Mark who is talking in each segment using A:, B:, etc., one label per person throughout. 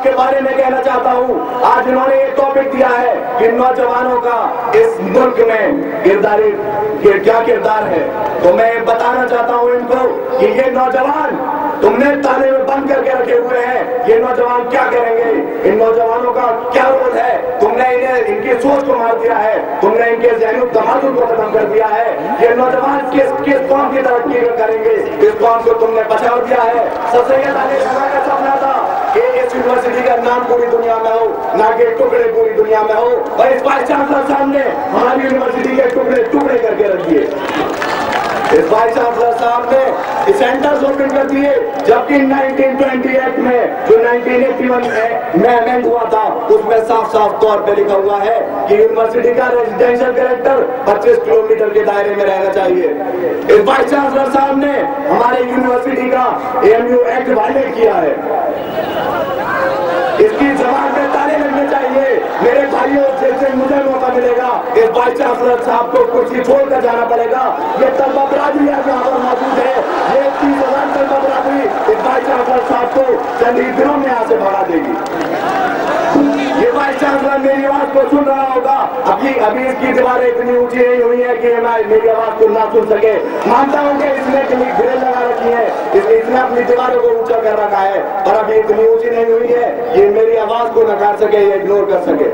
A: आपके बारे में कहना चाहता हूँ। आज इन्होंने ये टॉपिक दिया है कि नौजवानों का इस मुल्क में क्या किरदार है, तो मैं बताना चाहता हूँ इनको कि ये नौजवान तुमने ताले में बंद करके रखे हुए हैं, ये नौजवान क्या करेंगे, इन नौजवानों का क्या रोल है। तुमने इन्हें इनकी सोच को मार दिया है, तुमने इनके ज़हनी तमादुल को खत्म कर दिया है। ये नौजवान किस कौम की तरक्की करेंगे, इस कौम को तुमने बचा दिया है। सर सैयद अली रज़ा का सपना था कि इस यूनिवर्सिटी का नाम पूरी दुनिया में हो, ना कि टुकड़े पूरी दुनिया में हो। और इस वाइस चांसलर साहब ने हमारी यूनिवर्सिटी के टुकड़े टुकड़े करके रख दिए। इस वाइस चांसलर साहब ने सेंटर्स ओपन कर दिए, जबकि 1928 में जो 1981 में अमेंड हुआ था उसमें साफ साफ तौर पे लिखा हुआ है कि यूनिवर्सिटी का रेजिडेंशियल कैरेक्टर 25 किलोमीटर के दायरे में रहना चाहिए। इस वाइस चांसलर साहब ने हमारे यूनिवर्सिटी का AMU एक्ट वायलेट किया है। इसकी जवाब में ताले लगने चाहिए। मेरे भाइयों, जैसे मुझे मौका मिलेगा इस वाइस चांसलर साहब को कुर्सी छोड़कर जाना पड़ेगा। ये तलबा बरादरी आज यहाँ पर मौजूद है, ये 30,000 तलबा बरादरी इस वाइस चांसलर साहब को चंद ही दिनों में यहाँ से भगा देगी। ये वाइस चांसलर मेरी आवाज को सुन रहा होगा। अभी इसकी दीवारें इतनी ऊंची नहीं हुई है कि मेरी आवाज को ना सुन सके। मानता हूँ कि इसने ग्रिल लगा रखी है, इसने अपनी दीवारों को ऊंचा कर रखा है, पर अभी इतनी ऊंची नहीं हुई है ये मेरी आवाज को नकार सके, ये इग्नोर कर सके।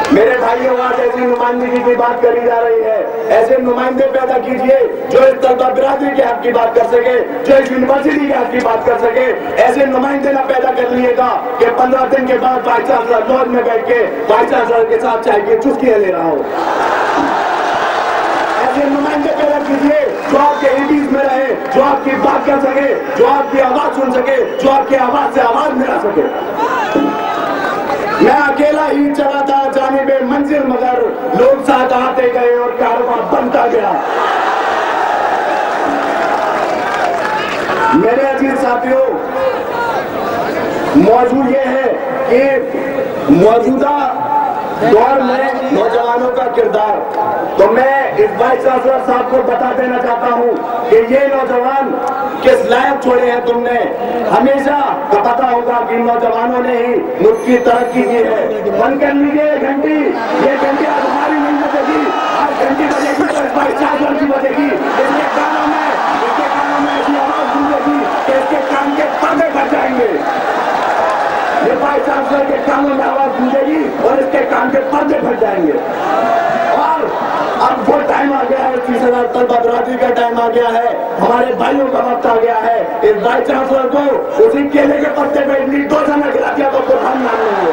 A: मेरे भाइयों, आज ऐसी नुमाइंदगी की बात करी जा रही है, ऐसे नुमाइंदे पैदा कीजिए जो इस तलबा बिरादरी के हक की बात कर सके, जो इस यूनिवर्सिटी के हक की बात कर सके। ऐसे नुमाइंदे ना पैदा कर लिएगा कि 15 दिन के बाद वाइस चांसलर लॉज में बैठ के वाइस चांसलर के साथ चाय की चुस्कियां ले रहा हो। ऐसे नुमाइंदे पैदा कीजिए जो आपके एमपीज में रहे, जो आपकी बात कर सके, जो आपकी आवाज सुन सके, जो आपकी आवाज से आवाज मिला सके। मैं अकेला ही चला था जानिबे मंजिल, मगर लोग साथ आते गए और कारवां बनता गया। मेरे अजीज साथियों, मौजूद ये है कि मौजूदा दौर में नौजवानों का किरदार, तो मैं इस वाइस चांसलर साहब को बता देना चाहता हूँ कि ये नौजवान किस लायक छोड़े हैं तुमने। हमेशा का पता होगा कि नौजवानों ने ही मुल्क की तरक्की की है। बंद कर लीजिए घंटी, ये घंटी आज हमारी नहीं बजेगी, आज घंटी बजेगी तो इस वाइस चांसलर की बजेगी। इसके कानों में ऐसी आवाज गूंजेगी कि इसके कान के पर्दे फट जाएंगे। ये वाइस चांसलर के कानों में आवाज गूंजेगी और इसके कान के पर्दे फट जाएंगे। और अब वो टाइम आ गया है, 30,000 तलबा बरादरी का टाइम आ गया है, हमारे भाइयों का वक्त आ गया है। इस वाइस चांसलर को उसी केले के पत्ते पे इतनी 2 समय खिला दिया तो कुरान मान लेंगे।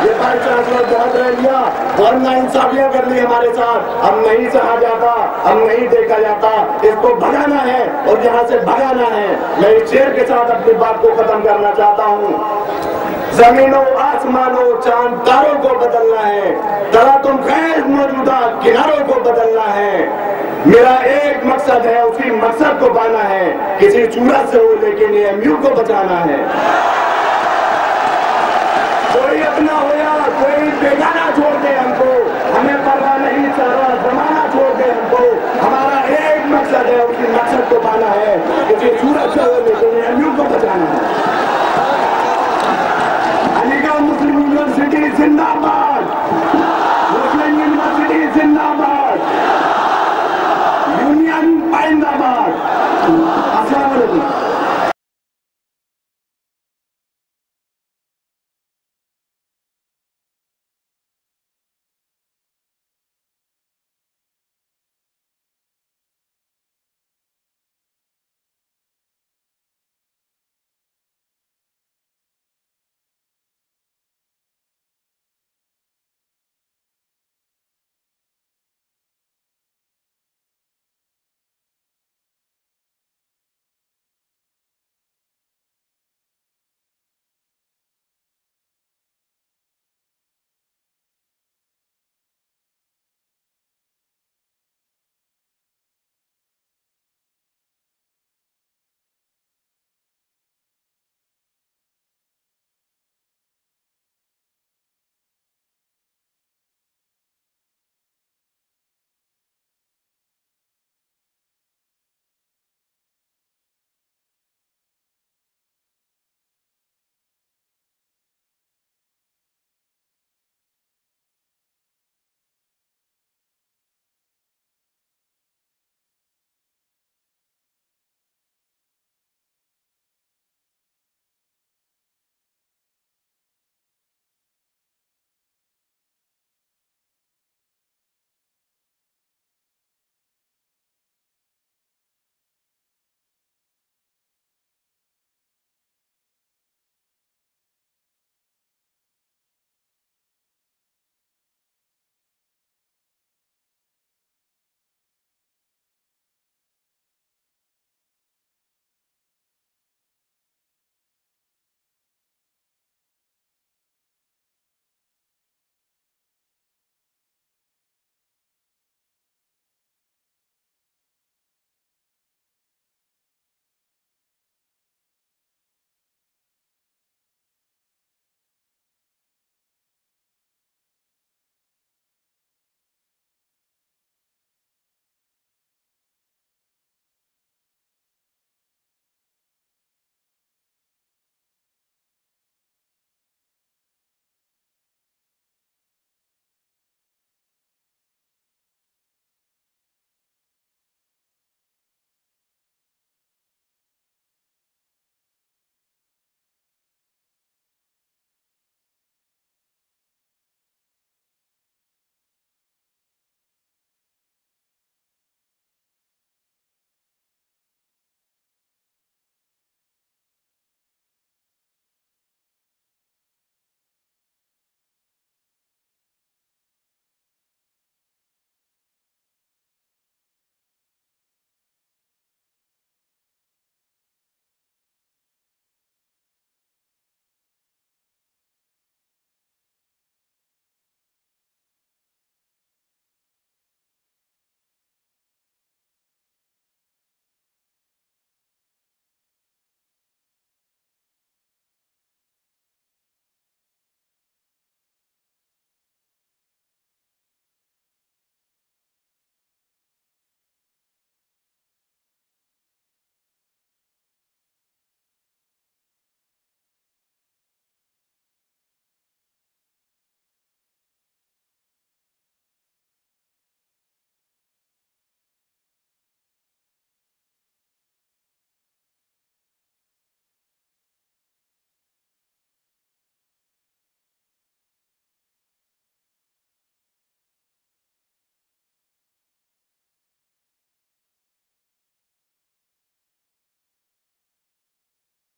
A: ये वाइस चांसलर बहुत रह लिया और नाइंसाफियां कर ली हमारे साथ। अब नहीं सहा जाता, अब नहीं देखा जाता, इसको भगाना है और यहाँ से भगाना है। मैं इस शेर के साथ अपनी बात को खत्म करना चाहता हूँ। जमीनों आसमानों चांद तारों को बदलना है, तरा तुम खैर मौजूदा किनारों को बदलना है। मेरा एक मकसद है, उसी मकसद को पाना है, किसी सूरत से हो लेकिन AMU को बचाना है। कोई अपना हो या कोई बेगाना छोड़ दे हमको, हमें परवाह नहीं, सारा जमाना छोड़ दे हमको। हमारा एक मकसद है, उसी मकसद को पाना है, किसी सूरत से हो लेकिन AMU को बचाना है।